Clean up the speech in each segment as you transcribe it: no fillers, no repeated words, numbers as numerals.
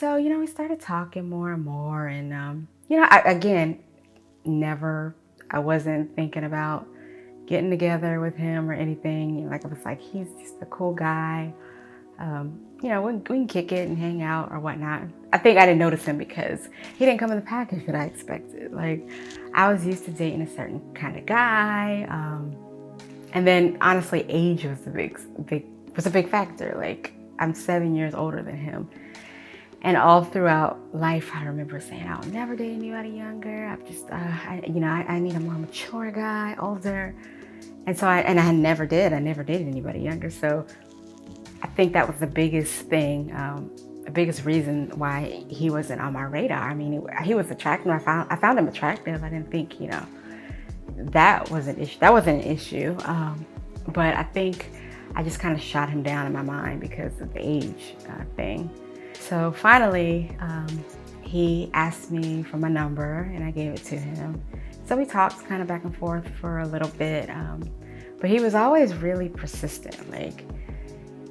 so, we started talking more and more. And, again, never, I wasn't thinking about getting together with him or anything. Like, I was like, he's just a cool guy. We can kick it and hang out or whatnot. I think I didn't notice him because he didn't come in the package that I expected. Like, I was used to dating a certain kind of guy. And then honestly, age was a big factor. Like, I'm 7 years older than him. And all throughout life, I remember saying, I'll never date anybody younger. I'm just, I need a more mature guy, older. And so I never did. I never dated anybody younger. So I think that was the biggest thing, the biggest reason why he wasn't on my radar. I mean, he was attractive. I found him attractive. I didn't think, that was an issue. That wasn't an issue. But I think I just kind of shot him down in my mind because of the age thing. So finally, he asked me for my number and I gave it to him. So we talked kind of back and forth for a little bit. But he was always really persistent. Like,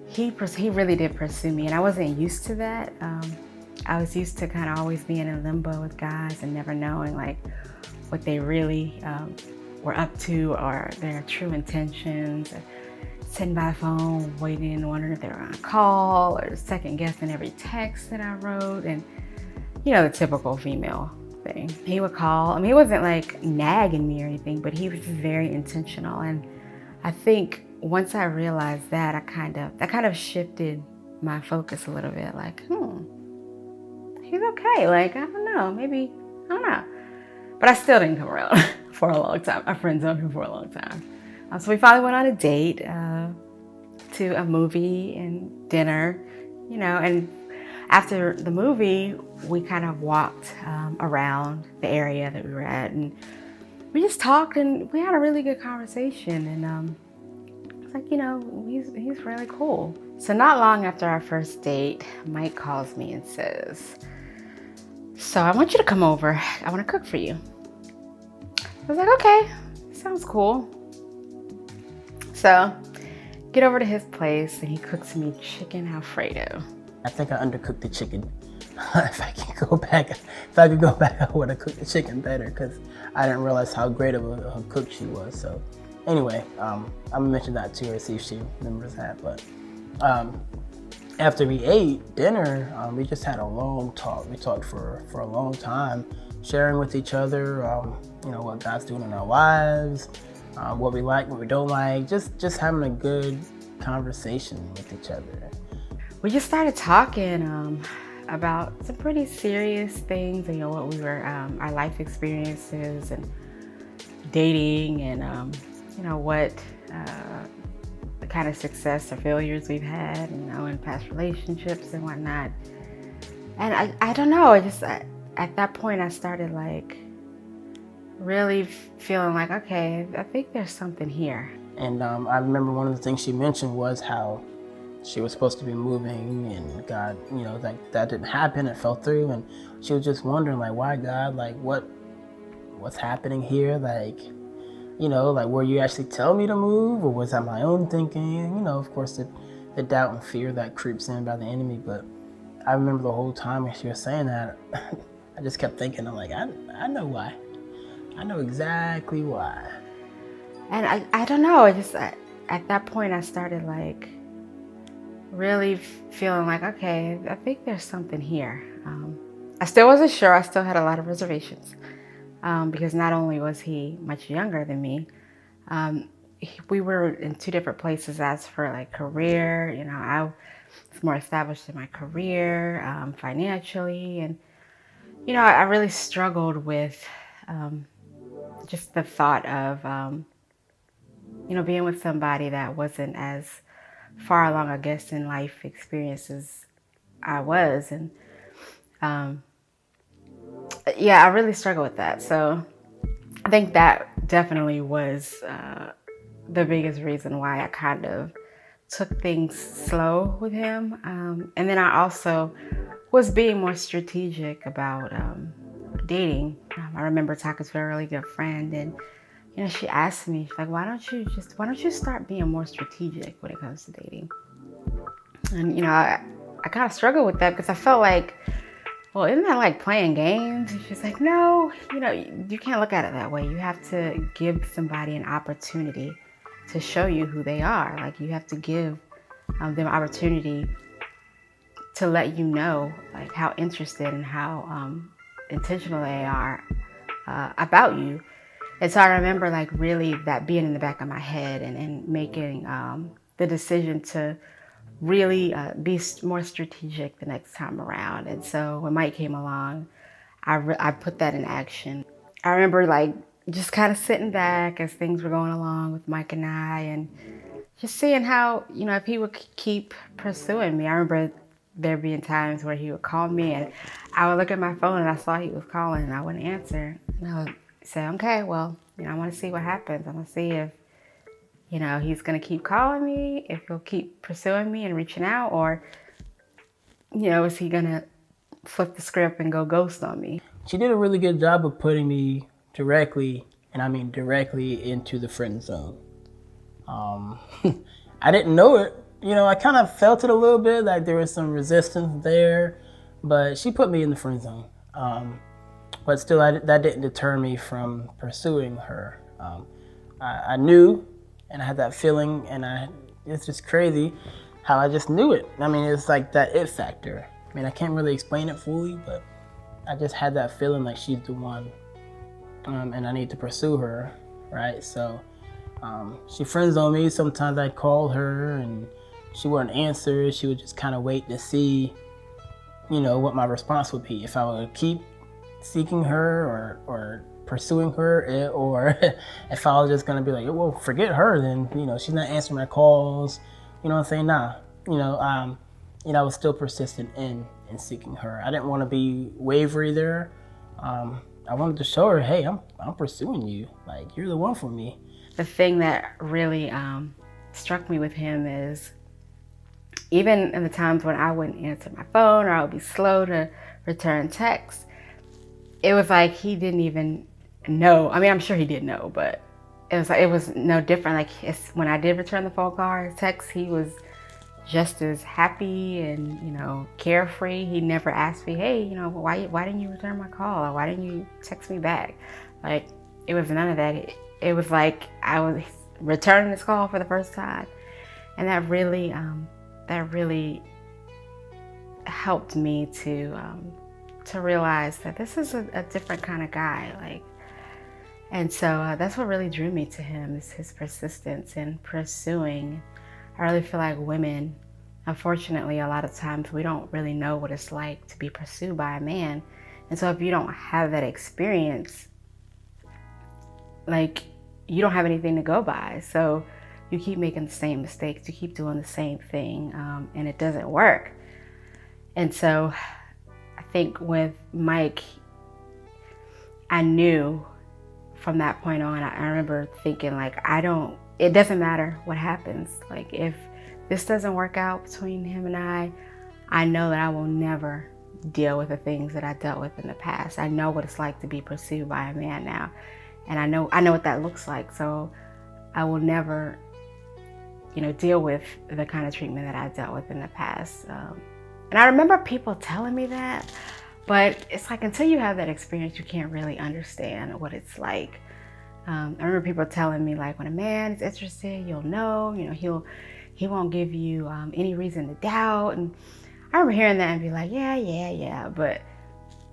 he really did pursue me, and I wasn't used to that. I was used to kind of always being in limbo with guys and never knowing like what they really were up to or their true intentions. Sitting by the phone, waiting, wondering if they were on a call, or second guessing every text that I wrote, and the typical female thing. He would call. I mean, he wasn't like nagging me or anything, but he was just very intentional. And I think once I realized that, that kind of shifted my focus a little bit. Like, he's okay. Like, I don't know, maybe, I don't know. But I still didn't come around for a long time. My friends on him for a long time. So we finally went on a date to a movie and dinner, and after the movie, we kind of walked around the area that we were at, and we just talked, and we had a really good conversation, and it's like, he's really cool. So not long after our first date, Mike calls me and says, so I want you to come over. I want to cook for you. I was like, okay, sounds cool. So get over to his place and he cooks me chicken Alfredo. I think I undercooked the chicken. If I could go back, I would have cooked the chicken better because I didn't realize how great of a cook she was. So anyway, I'm gonna mention that to her, see if she remembers that. But after we ate dinner, we just had a long talk. We talked for a long time, sharing with each other, what God's doing in our lives, what we like, what we don't like, just having a good conversation with each other. We just started talking about some pretty serious things, what we were, our life experiences and dating, and what the kind of success or failures we've had, in past relationships and whatnot. And I don't know, at that point I started like really feeling like, okay, I think there's something here. And I remember one of the things she mentioned was how she was supposed to be moving, and God, that didn't happen. It fell through, and she was just wondering, like, why God, like, what's happening here? Like, like, were you actually telling me to move, or was that my own thinking? Of course, the doubt and fear that creeps in by the enemy. But I remember the whole time when she was saying that, I just kept thinking, I'm like, I know why. I know exactly why. And I don't know, at that point I started like really feeling like, okay, I think there's something here. I still wasn't sure. I still had a lot of reservations because not only was he much younger than me, we were in two different places as for like career. I was more established in my career, financially, and I really struggled with just the thought of being with somebody that wasn't as far along, I guess, in life experiences I was. And I really struggle with that. So I think that definitely was the biggest reason why I kind of took things slow with him. And then I also was being more strategic about dating. I remember talking to a really good friend, and she asked me, she's like, why don't you start being more strategic when it comes to dating? And I kind of struggled with that because I felt like, well, isn't that like playing games? And she's like, no, you can't look at it that way. You have to give somebody an opportunity to show you who they are. Like, you have to give them opportunity to let you know like how interested and how intentional they are about you. And so I remember like really that being in the back of my head and making the decision to really be more strategic the next time around. And so when Mike came along, I put that in action. I remember like just kind of sitting back as things were going along with Mike and I, and just seeing how, if he would keep pursuing me. I remember there being times where he would call me and I would look at my phone and I saw he was calling and I wouldn't answer. And I would say, okay, well, I want to see what happens. I want to see if, he's going to keep calling me, if he'll keep pursuing me and reaching out, or, is he going to flip the script and go ghost on me? She did a really good job of putting me directly, and I mean directly, into the friend zone. I didn't know it. I kind of felt it a little bit, like there was some resistance there, but she put me in the friend zone. But still, that didn't deter me from pursuing her. I knew, and I had that feeling, and it's just crazy how I just knew it. I mean, it's like that it factor. I mean, I can't really explain it fully, but I just had that feeling like she's the one, and I need to pursue her, right? So she friend zoned me. Sometimes I'd call her, and she wouldn't answer. She would just kind of wait to see, what my response would be. If I would keep seeking her or pursuing her, or if I was just gonna be like, well, forget her, then she's not answering my calls. You know what I'm saying? Nah. I was still persistent in seeking her. I didn't want to be wavery there. I wanted to show her, hey, I'm pursuing you. Like, you're the one for me. The thing that really struck me with him is, even in the times when I wouldn't answer my phone or I would be slow to return texts, it was like he didn't even know. I mean, I'm sure he did know, but it was no different. Like, when I did return the phone call or text, he was just as happy and carefree. He never asked me, hey, why didn't you return my call, or why didn't you text me back? Like, it was none of that. It was like I was returning this call for the first time, and that really helped me to realize that this is a different kind of guy. Like, and so that's what really drew me to him, is his persistence in pursuing. I really feel like women, unfortunately, a lot of times we don't really know what it's like to be pursued by a man. And so if you don't have that experience, like, you don't have anything to go by. So you keep making the same mistakes, you keep doing the same thing, and it doesn't work. And so I think with Mike, I knew from that point on, I remember thinking, like, it doesn't matter what happens. Like, if this doesn't work out between him and I know that I will never deal with the things that I dealt with in the past. I know what it's like to be pursued by a man now. And I know what that looks like. So I will never, deal with the kind of treatment that I dealt with in the past. And I remember people telling me that, but it's like, until you have that experience, you can't really understand what it's like. I remember people telling me, like, when a man is interested, you'll know, he won't give you any reason to doubt. And I remember hearing that and be like, yeah, but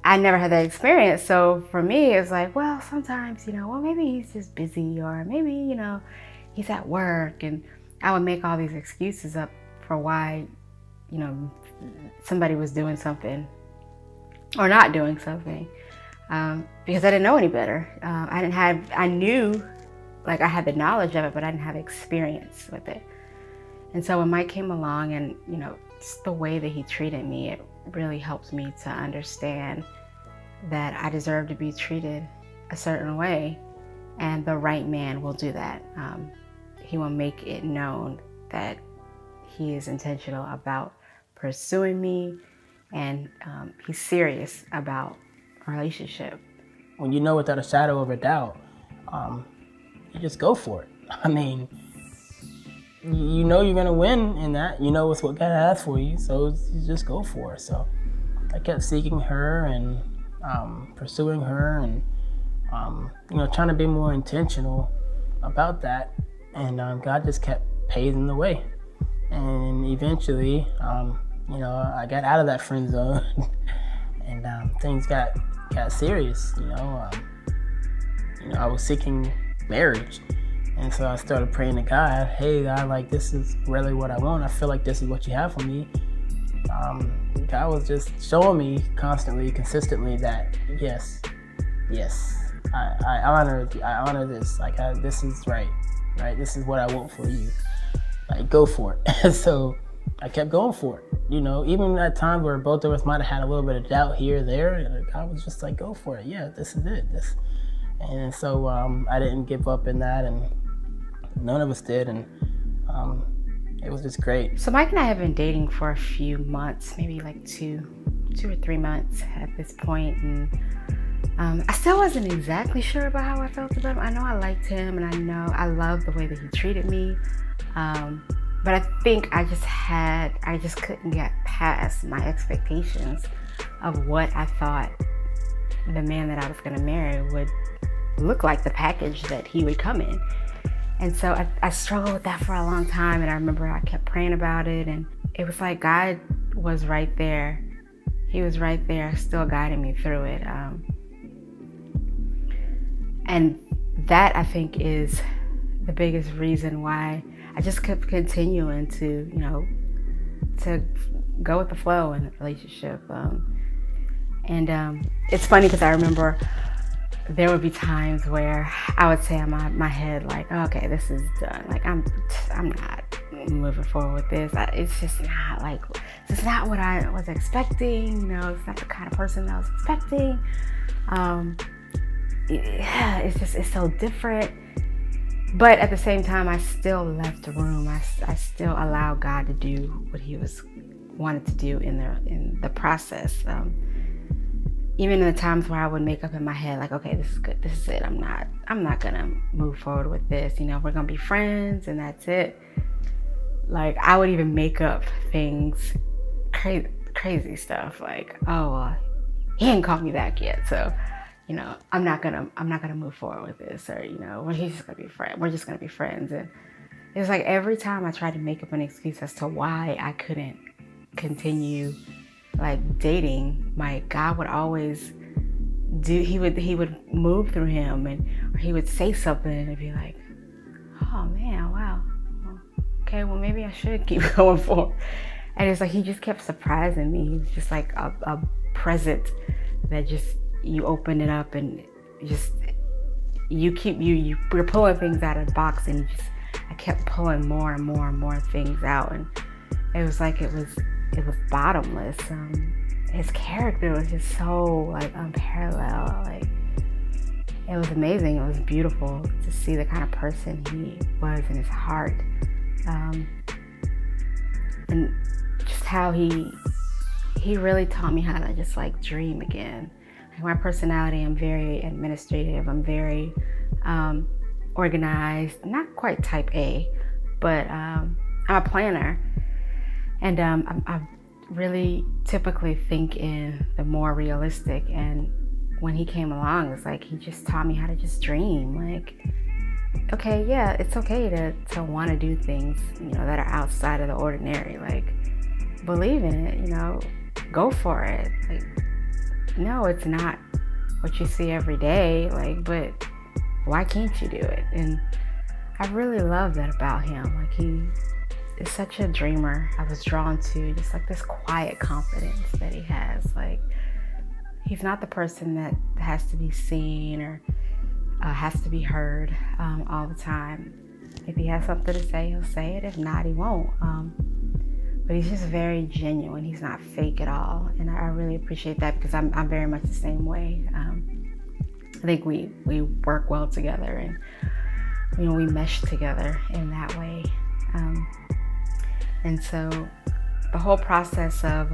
I never had that experience. So for me, it's like, well, sometimes, well, maybe he's just busy, or maybe, he's at work. And I would make all these excuses up for why, somebody was doing something or not doing something, because I didn't know any better. I knew, like, I had the knowledge of it, but I didn't have experience with it. And so when Mike came along, and, just the way that he treated me, it really helped me to understand that I deserve to be treated a certain way, and the right man will do that. He will make it known that he is intentional about pursuing me, and he's serious about a relationship. When you know without a shadow of a doubt, you just go for it. I mean, you know you're gonna win in that. You know it's what God has for you, so you just go for it. So I kept seeking her and pursuing her, and trying to be more intentional about that. And God just kept paving the way. And eventually, I got out of that friend zone, and things got serious. I was seeking marriage, and so I started praying to God. Hey, God, like, this is really what I want. I feel like this is what you have for me. God was just showing me constantly, consistently that yes, I honor this. Like, this is right. This is what I want for you. Like, go for it. And so I kept going for it. Even at times where both of us might have had a little bit of doubt here or there, and God was just like, go for it. Yeah, this is it. And so I didn't give up in that, and none of us did, and it was just great. So Mike and I have been dating for a few months, maybe like two or 3 months at this point, and I still wasn't exactly sure about how I felt about him. I know I liked him, and I know I loved the way that he treated me, but I think I just couldn't get past my expectations of what I thought the man that I was going to marry would look like, the package that he would come in. And so I struggled with that for a long time, and I remember I kept praying about it, and it was like God was right there. He was right there, still guiding me through it. And that, I think, is the biggest reason why I just kept continuing to go with the flow in the relationship. It's funny because I remember there would be times where I would say in my head, like, okay, this is done. Like, I'm not moving forward with this. It's just not like, this is not what I was expecting. It's not the kind of person that I was expecting. It's so different. But at the same time, I still left the room. I still allowed God to do what He wanted to do in the process. Even in the times where I would make up in my head, like, okay, this is good, this is it. I'm not gonna move forward with this. We're gonna be friends, and that's it. Like, I would even make up things, crazy stuff, like, oh, well, he ain't called me back yet, so I'm not gonna move forward with this, or he's just gonna be friend. We're just gonna be friends. And it was like every time I tried to make up an excuse as to why I couldn't continue like dating, my God would always he would move through him, or he would say something and it'd be like, oh man, wow, okay, well maybe I should keep going forward. And it's like he just kept surprising me. He was just like a present that just, you open it up and just we're pulling things out of the box, and I kept pulling more and more and more things out, and it was like it was bottomless. His character was just so like unparalleled. Like, it was amazing. It was beautiful to see the kind of person he was in his heart, and just how he really taught me how to just like dream again. Like, my personality, I'm very administrative. I'm very organized. Not quite type A, but I'm a planner. And I really typically think in the more realistic. And when he came along, it's like he just taught me how to just dream. Like, okay, yeah, it's okay to want to do things, that are outside of the ordinary. Like, believe in it, go for it. Like, no, it's not what you see every day. Like, but why can't you do it? And I really love that about him. Like, he is such a dreamer. I was drawn to just like this quiet confidence that he has. Like, he's not the person that has to be seen or has to be heard all the time. If he has something to say, he'll say it. If not, he won't. But he's just very genuine. He's not fake at all. And I really appreciate that, because I'm very much the same way. I think we work well together, and we mesh together in that way. And so the whole process of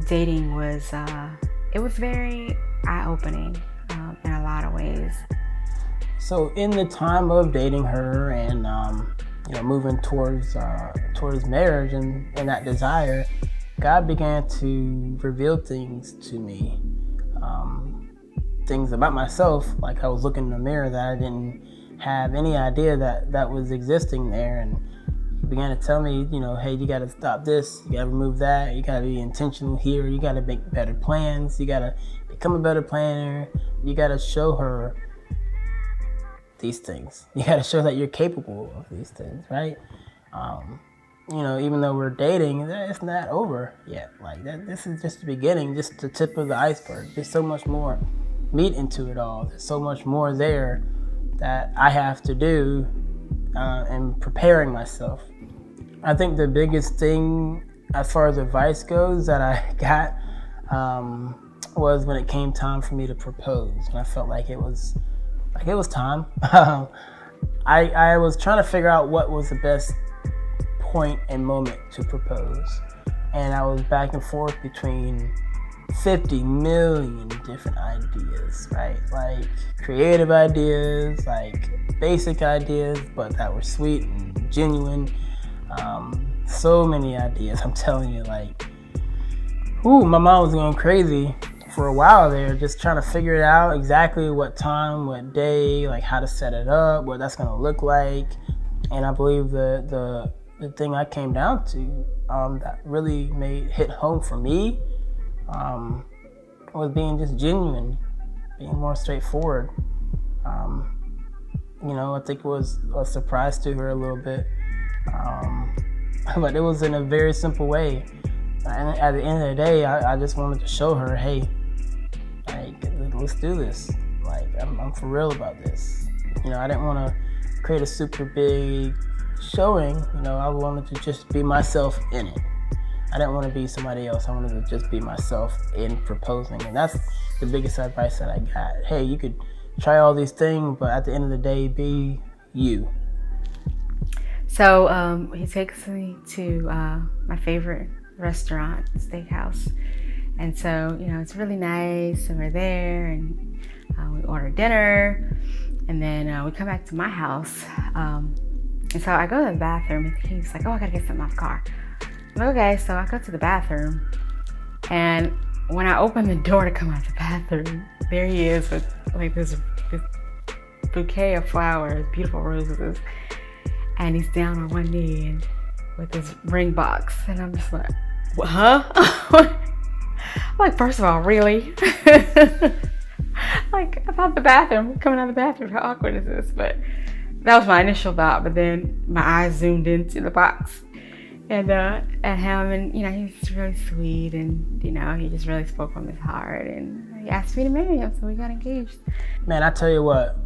dating was it was very eye-opening in a lot of ways. So in the time of dating her and moving towards marriage and that desire, God began to reveal things to me, things about myself. Like I was looking in the mirror that I didn't have any idea that was existing there, and He began to tell me, hey, you got to stop this, you got to remove that, you got to be intentional here, you got to make better plans, you got to become a better planner, you got to show her these things. You got to show that you're capable of these things, right? Even though we're dating, it's not over yet. Like that, this is just the beginning, just the tip of the iceberg. There's so much more meat into it all. There's so much more there that I have to do in preparing myself. I think the biggest thing as far as advice goes that I got was when it came time for me to propose, and I felt like it was time. I was trying to figure out what was the best point and moment to propose, and I was back and forth between 50 million different ideas, right? Like creative ideas, like basic ideas, but that were sweet and genuine. So many ideas, I'm telling you, like, my mom was going crazy for a while there, just trying to figure it out exactly what time, what day, like how to set it up, what that's going to look like. And I believe the thing I came down to that really hit home for me was being just genuine, being more straightforward. I think it was a surprise to her a little bit, but it was in a very simple way. And at the end of the day, I just wanted to show her, hey, like, let's do this. Like, I'm for real about this. I didn't want to create a super big showing. I wanted to just be myself in it. I didn't want to be somebody else. I wanted to just be myself in proposing. And that's the biggest advice that I got. Hey, you could try all these things, but at the end of the day, be you. So he takes me to my favorite restaurant, steakhouse. And so, it's really nice, and we're there, and we order dinner, and then we come back to my house. And so I go to the bathroom, and he's like, oh, I gotta get something out of the car. I'm like, okay, so I go to the bathroom, and when I open the door to come out of the bathroom, there he is with like this bouquet of flowers, beautiful roses, and he's down on one knee and with his ring box, and I'm just like, what, huh? I'm like, first of all, really? Like, about the bathroom, coming out of the bathroom, how awkward is this? But that was my initial thought, but then my eyes zoomed into the box and at him, and he's really sweet, and he just really spoke from his heart, and he asked me to marry him, so we got engaged. Man, I tell you what,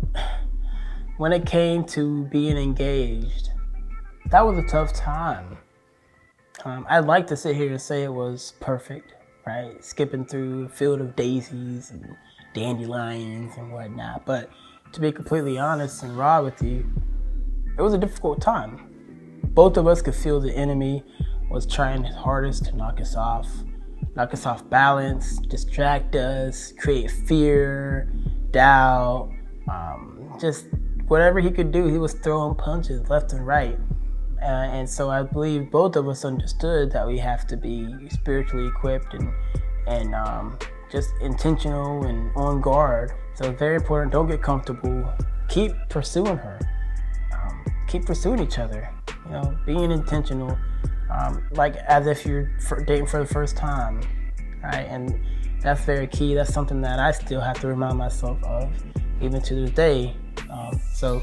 when it came to being engaged, that was a tough time. I'd like to sit here and say it was perfect, right? Skipping through a field of daisies and dandelions and whatnot. But to be completely honest and raw with you, it was a difficult time. Both of us could feel the enemy was trying his hardest to knock us off balance, distract us, create fear, doubt, just whatever he could do, he was throwing punches left and right. And so I believe both of us understood that we have to be spiritually equipped and just intentional and on guard. So it's very important. Don't get comfortable. Keep pursuing her. Keep pursuing each other. Being intentional, like as if you're dating for the first time, right? And that's very key. That's something that I still have to remind myself of, even to this day. So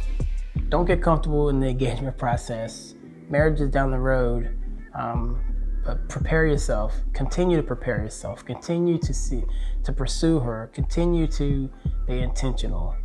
don't get comfortable in the engagement process. Marriage is down the road, but prepare yourself. Continue to prepare yourself. Continue to pursue her. Continue to be intentional.